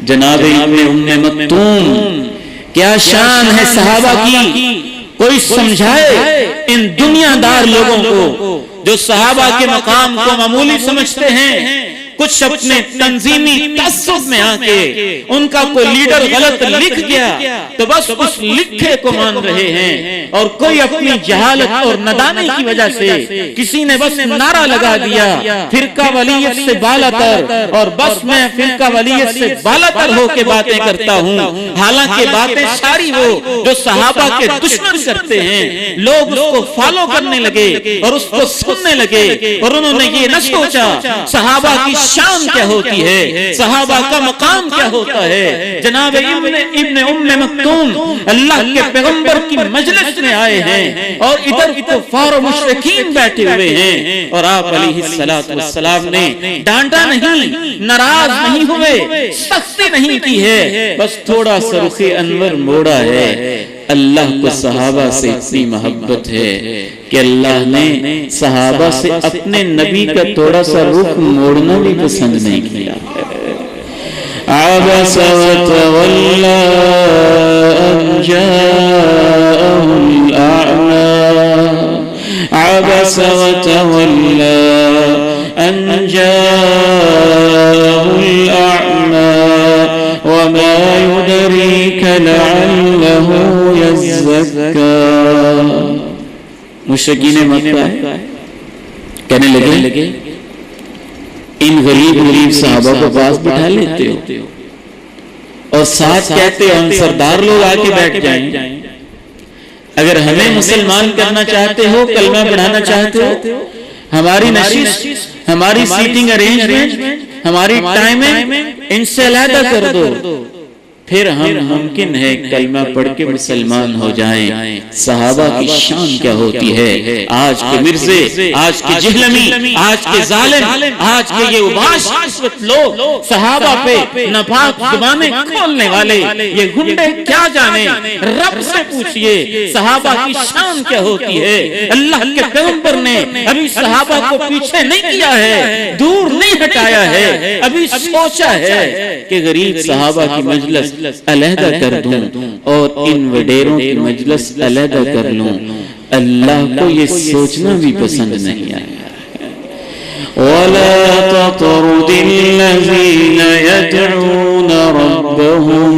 जनाब इब्ने उम्मे मक्तूम, क्या शान है सहाबा की, कोई समझाए इन दुनियादार लोगों को जो सहाबा के मकाम को मामूली समझते हैं। कुछ अपने तंजीमी तअस्सुब में आके उनका कोई लीडर गलत लिख गया तो बस उस लिखे को मान रहे हैं, और कोई अपनी जहालत और नदानी की वजह से किसी ने बस नारा लगा दिया फिरका वलीयत से बालातर, और बस मैं फिरका वलीयत से बालातर होके बातें करता हूँ। हालांकि बातें सारी वो जो सहाबा के दुश्मन करते हैं, लोग उसको फॉलो करने लगे और उसको सुनने लगे, और उन्होंने ये न सोचा सहाबा की शान क्या होती है, सहाबा का मकाम क्या होता है। जनाब इब्ने उम्मे मक्तूम अल्लाह के पैगंबर की मजलिस में आए हैं और इधर कुफार और मुशरिकीन बैठे हुए हैं, और आप अलैहिस्सलातु वस्सलाम ने डांटा नहीं, नाराज नहीं हुए, सख्ती नहीं की है, बस थोड़ा सा रुखे अनवर मोड़ा है। अल्लाह को सहाबा से इतनी मोहब्बत है कि अल्लाह ने सहाबा से अपने नबी का थोड़ा सा रुख मोड़ना भी पसंद नहीं किया। अबस वतवल्ला अन जाअहुल अअमा, अबस वतवल्ला अन जाअहुल अअमा वमा युदरीका लअल्लहु यज़्ज़क्का। मुशरिकीन मक्का कहने लगे इन गरीब सहाबा को पास बिठा लेते हो और साथ कहते हो हम सरदार लोग आके बैठ जाएं। अगर हमें मुसलमान करना चाहते हो, कलमा पढ़ाना चाहते हो, हमारी नशीस, हमारी सीटिंग अरेंजमेंट, हमारी टाइमिंग इनसे अलग कर दो, फिर हम मुमकिन है कलमा पढ़ के मुसलमान हो जाएं। सहाबा की शान क्या होती है। आज के मिर्जे, आज के जिहलमी, आज के जालिम, आज के ये उबाश लोग सहाबा पे नापाक जुबानें खोलने वाले ये गुंडे क्या जाने। रब से पूछिए सहाबा की शान क्या होती है। अल्लाह के पैगंबर ने अभी सहाबा को पीछे नहीं किया है, दूर नहीं हटाया है, अभी सोचा है कि गरीब सहाबा की मजलिस अलहदा कर दूं और इन वडेरों की मजलिस अलहदा कर लूं। अल्लाह को ये सोचना भी पसंद नहीं आया। वला ततरुदिल्लज़ीन यदऊन रब्बहुम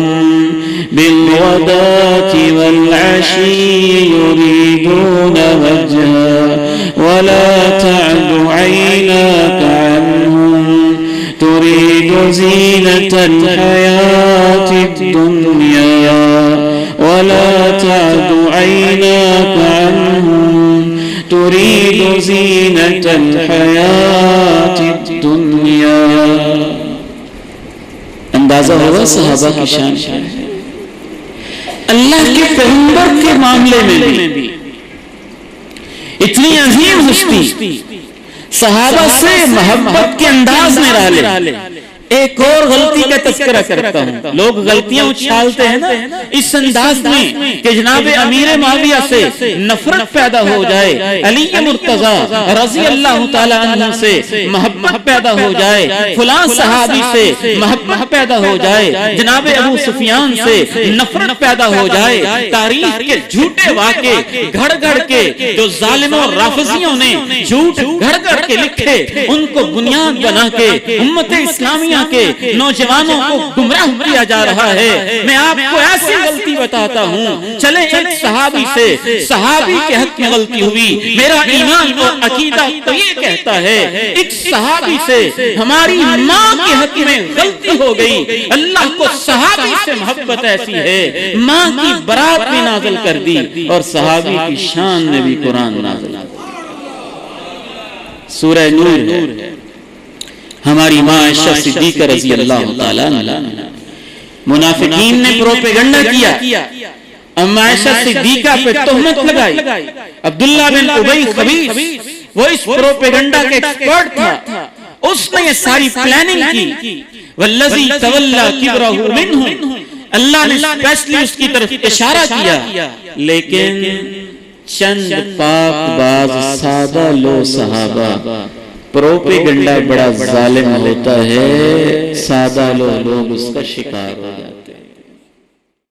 बिलगदाति वल्अशी युरीदून वजहा वला तअदु ऐनाका अन्हुम तुरीदु ज़ीनतल हयातिद दुनिया वला तअदु ऐनाका अन्हुम तुरीदु ज़ीनतल हयातिद दुनिया। अंदाजा होगा सहाबा की शान। अल्लाह के पैगंबर के मामले में भी इतनी अजीम हस्ती, सहाबा से मोहब्बत के अंदाज में डाले। एक और गलती का तज़किरा करता हूँ। लोग गलतियां उछालते हैं ना इस अंदाज में कि जनाब अमीर माविया से नफरत पैदा हो जाए, अली मुर्तजा रज़ी अल्लाह ताला अन्हु से मोहब्बत पैदा हो जाए, फलां सहाबी से मोहब्बत पैदा हो जाए, जनाब अबू सुफियान से नफरत पैदा हो जाए। तारीख के झूठे वाक़े घड़ घड़ के जो जालिमों राफिजियों ने झूठ घड़ घड़ के लिखे, उनको बुनियाद बना के उम्मत इस्लामिया के नौजवानों को गुमराह किया जा रहा है। मैं आपको ऐसी गलती बताता हूँ। चले एक सहाबी से, सहाबी के हक में गलती हुई, मेरा ईमान और अकीदा तो ये कहता है। एक सहाबी से हमारी माँ के हक में गलती हो गई। अल्लाह को सहाबी से मोहब्बत ऐसी है, माँ की बरात भी नाज़िल कर दी और सहाबी की शान में भी कुरान नाज़िल। सूरह नूर है। हमारी माँ आयशा सिद्दीक़ा रज़ी अल्लाह ताला अन्हा, मुनाफिकीन ने प्रोपेगेंडा किया, अम्मा आयशा सिद्दीक़ा पे तोहमत लगाई। अब्दुल्ला बिन उबई खबीस वो इस प्रोपेगेंडा के एक्सपर्ट था, उसने ये सारी प्लानिंग की। वल्लज़ी तवल्ला किब्रहु मिन्हुम, अल्लाह ने स्पेशली उसकी तरफ इशारा किया। लेकिन चंद पाक बाज सादा लो सहाबा प्रोपेगेंडा बड़ा जालिम होता है, सादा लोग उसका शिकार हो जाते हैं।